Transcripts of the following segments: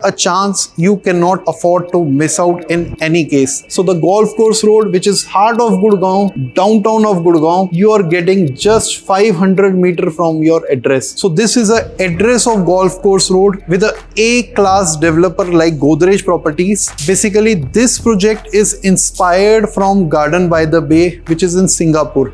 a chance you cannot afford to miss out in any case. So the golf course road, which is heart of Gurgaon, downtown of Gurgaon, you are getting just 500 meter from your address. So this is a address of golf course road with a A-class developer like Godrej Properties. Basically, this project is inspired from Garden by the Bay, which is in Singapore.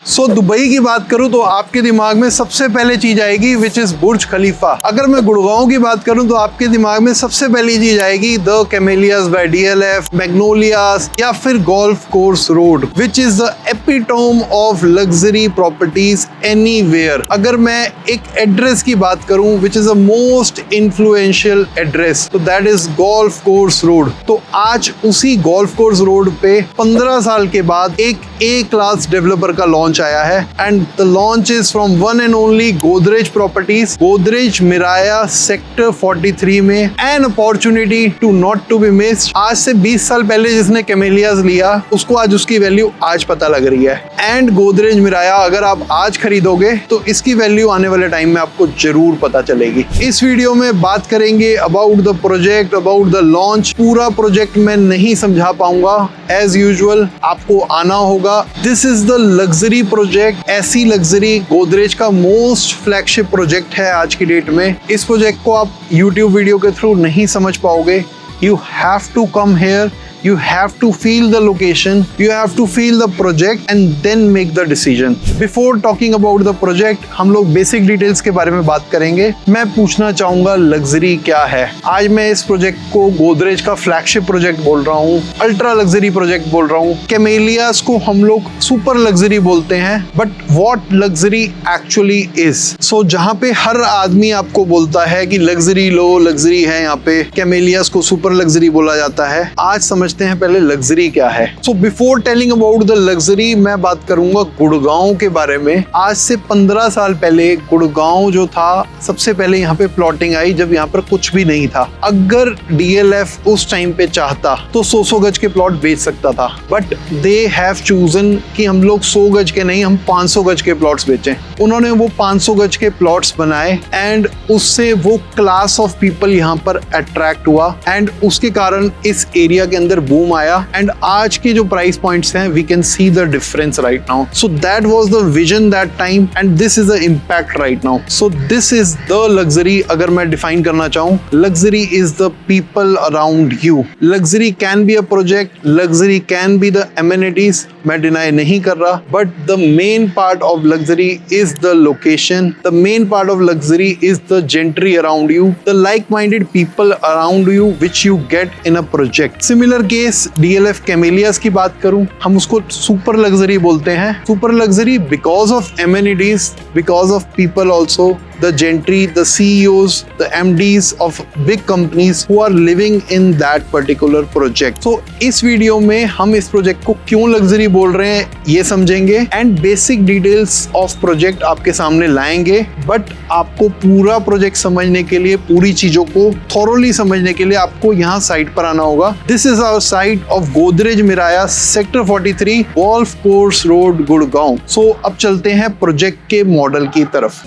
So Dubai की बात करूं तो आपके दिमाग में सबसे पहले चीज आएगी विच इज बुर्ज खलीफा। अगर मैं गुड़गांव की बात करूं तो आपके दिमाग में सबसे पहली चीज आएगी the Camellias by DLF, Magnolias या फिर golf course road which is the epitome of luxury properties anywhere. अगर मैं एक एड्रेस की बात करूं which is the most influential address, तो that is golf course road. तो आज उसी गोल्फ कोर्स रोड पे 15 साल के बाद एक ए क्लास डेवलपर का लॉन्च आया है and the launch is from one and only Godrej properties, Godrej Miraya sector 43 में। An opportunity to not to be missed. आज से 20 साल पहले जिसने कैमेलियाज लिया उसको आज उसकी वैल्यू आज पता लग रही है। एंड गोदरेज मिराया अगर आप आज खरीदोगे तो इसकी वैल्यू आने वाले टाइम में आपको जरूर पता चलेगी। इस वीडियो में बात करेंगे about the project, about the launch. पूरा प्रोजेक्ट मैं नहीं समझा पाऊंगा, एज यूजुअल आपको आना होगा। This is the luxury project, ऐसी लग्जरी गोदरेज का मोस्ट फ्लैगशिप प्रोजेक्ट है आज की डेट में। इस प्रोजेक्ट को आप YouTube वीडियो के थ्रू नहीं समझ पाओगे। You have to come here, you have to feel the location, you have to feel the project and then make the decision. Before talking about the project, हम लोग basic details के बारे में बात करेंगे। मैं पूछना चाहूंगा लग्जरी क्या है। आज मैं इस प्रोजेक्ट को गोदरेज का फ्लैगशिप प्रोजेक्ट बोल रहा हूँ, अल्ट्रा लग्जरी प्रोजेक्ट बोल रहा हूँ। कैमेलियाज को हम लोग सुपर लग्जरी बोलते हैं, but what luxury actually is. So जहाँ पे हर आदमी आपको बोलता है कि लग्जरी लो, लग्जरी है, यहाँ पे कैमेलियाज को सुपर लग्जरी बोला जाता है। आज समझ हैं पहले लग्जरी क्या है। So before telling about the luxury, मैं बात करूंगा गुड़गांव के बारे में। आज से 15 साल पहले गुड़गांव जो था, सबसे पहले यहाँ पे प्लॉटिंग आई जब यहाँ पर कुछ भी नहीं था। अगर डीएलएफ उस टाइम पे चाहता तो 100 गज के प्लॉट बेच सकता था, बट दे हैव चूजन कि हम लोग 100 गज के नहीं, हम 500 गज के प्लॉट्स बेचें। उन्होंने वो 500 गज के प्लॉट्स बनाए एंड उससे वो क्लास ऑफ पीपल यहाँ पर अट्रैक्ट हुआ एंड उसके कारण इस एरिया के अंदर बूम आया। एंड आज के जो प्राइस पॉइंट्स हैं, we can see the difference right now. So that was the vision that time and this is the impact right now. So this is the luxury. अगर मैं define करना चाहूँ, luxury is the people around you. Luxury can be a project, luxury can be the amenities, मैं deny नहीं कर रहा, but the main part of luxury is the location, the main part of luxury is the gentry around you, the like minded people around you which you get in a project. Similar case DLF Camellias की बात करूं, हम उसको super luxury बोलते हैं। Super luxury because of amenities, because of people also, the gentry, the CEOs, the MDs of big companies who are living in that particular project. So इस video में हम इस प्रोजेक्ट को क्यों लग्जरी बोल रहे हैं ये समझेंगे and basic details of project आपके सामने लाएंगे। बट आपको पूरा प्रोजेक्ट समझने के लिए, पूरी चीजों को थॉरोली समझने के लिए आपको यहाँ साइट पर आना होगा। This is our site of Godrej Miraya sector 43, golf course road, Gurgaon. So अब चलते हैं प्रोजेक्ट के मॉडल की तरफ।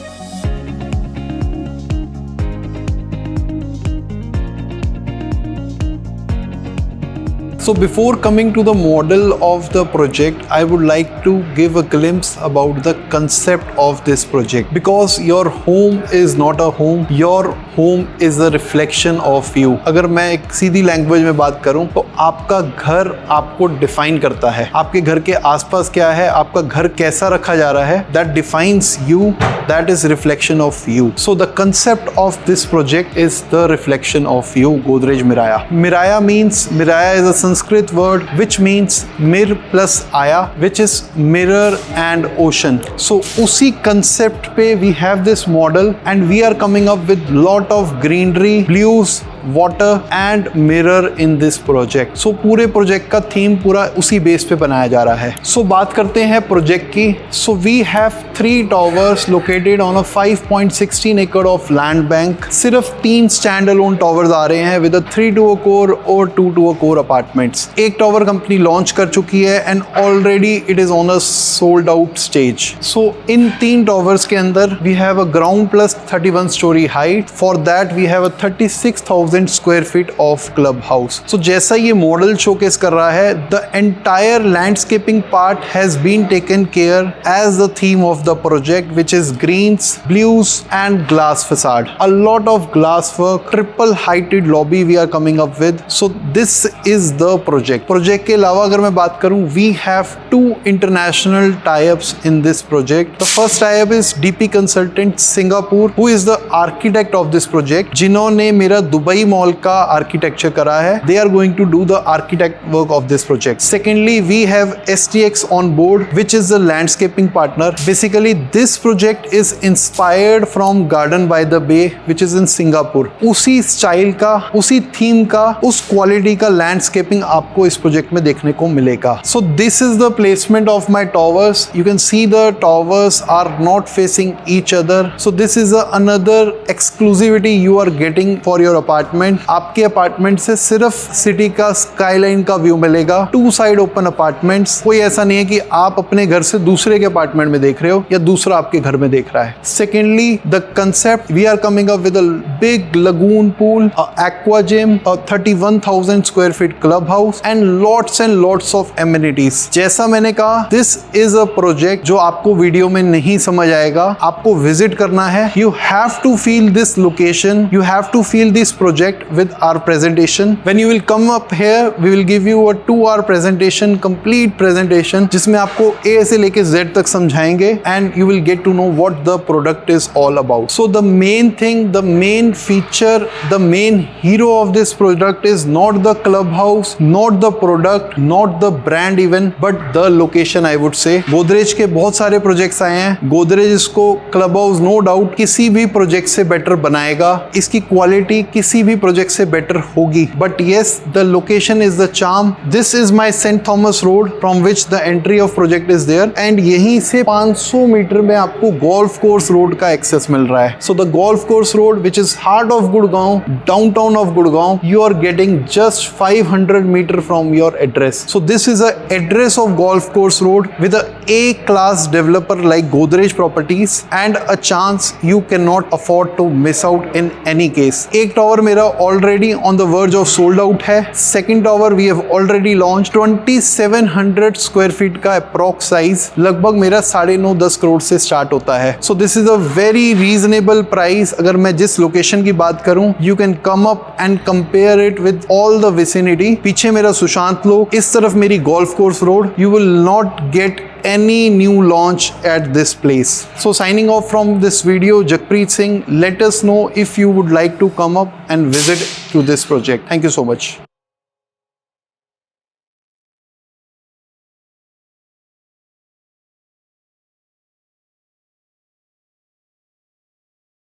So before coming to the model of the project, I would like to give a glimpse about the concept of this project. Because your home is not a home, your home is a reflection of you. अगर मैं एक सीधी language में बात करूं तो आपका घर आपको डिफाइन करता है। आपके घर के आसपास क्या है, आपका घर कैसा रखा जा रहा है, that defines you, that is reflection of you. So the concept of this project is the reflection of you, Godrej Miraya. Miraya means, Miraya is a Sanskrit word which means mir plus aya, which is mirror and ocean. So उसी concept पे we have this model and we are coming up with lot of greenery, blues, water and mirror in this project. So पूरे project का theme पूरा उसी base पे बनाया जा रहा है। सो बात करते हैं प्रोजेक्ट की। So we have 3 towers located on a 5.16 एकड़ ऑफ लैंड बैंक। सिर्फ 3 स्टैंड अलोन टॉवर्स आ रहे हैं with a 3 to a core और 2 to a core अपार्टमेंट्स। एक टॉवर कंपनी लॉन्च कर चुकी है and already it is on a sold out stage. So in 3 towers के अंदर we have a ground plus 31 story height. For that we have a 36,000 square feet of club house. So जैसा ये model showcase कर रहा है, the entire landscaping part has been taken care as the theme of the project, which is greens, blues and glass facade. A lot of glass work, triple heighted lobby we are coming up with. So this is the project. Project के अलावा अगर मैं बात करूं, we have 2 international tie-ups in this project. The first tie-up is DP Consultant Singapore, who is the architect of this project, जिन्होंने मेरा Dubai mall का architecture करा है। They are going to do the architect work of this project. Secondly, we have STX on board, which is the landscaping partner. Basically, this project is inspired from Garden by the Bay, which is in Singapore. उसी style का, उसी theme का, उस quality का landscaping आपको इस project में देखने को मिलेगा। So this is the placement of my towers. You can see the towers are not facing each other. So this is another exclusivity you are getting for your apartment. आपके apartment से सिर्फ city का skyline का view मिलेगा। 2 side open apartments. कोई ऐसा नहीं है कि आप अपने घर से दूसरे के अपार्टमेंट में देख रहे हो या दूसरा आपके घर में देख रहा है। Secondly, the concept, we are coming up with a big lagoon pool, a aqua gym, a 31,000 square feet clubhouse and lots of amenities. जैसा मैंने कहा, this is a project जो आपको वीडियो में नहीं समझ आएगा, आपको विजिट करना है। You have to feel this location, you have to feel this project with our presentation. When you will come up here, we will give you a 2-hour presentation, complete presentation, जिसमें आपको A से लेके Z तक समझाएंगे and you will get to know what the product is all about. So the main thing, the main feature, the main hero of this product is not the clubhouse, not the product, not the brand even, but the location, I would say. Godrej के बहुत सारे projects आए हैं। Godrej इसको club house no doubt किसी भी project से better बनाएगा। इसकी क्वालिटी किसी भी प्रोजेक्ट से बेटर होगी। But yes, the location is the charm. This is my Saint Thomas Road from which the entry of project is there and यहीं से 500 मीटर में आपको गोल्फ कोर्स रोड का एक्सेस मिल रहा है। So the golf course road, which is heart of Gurgaon, downtown of Gurgaon, you are getting just 500 meter from your address. So this is a address of golf course road with a A-class developer like Godrej Properties and a chance you cannot afford to miss out in any case. एक tower मेरा already on the verge of sold out है। Second tower we have already launched, 2700 square feet का approx size, लगभग मेरा 9.5-10 करोड़ से start होता है। So this is a very reasonable price। अगर मैं जिस लोकेशन की बात करूं, you can come up and compare it with all the vicinity. पीछे मेरा सुशांत लोक, इस तरफ मेरी golf course road. You will not gate any new launch at this place. So signing off from this video, Jakpreet Singh. Let us know if you would like to come up and visit to this project. Thank you so much.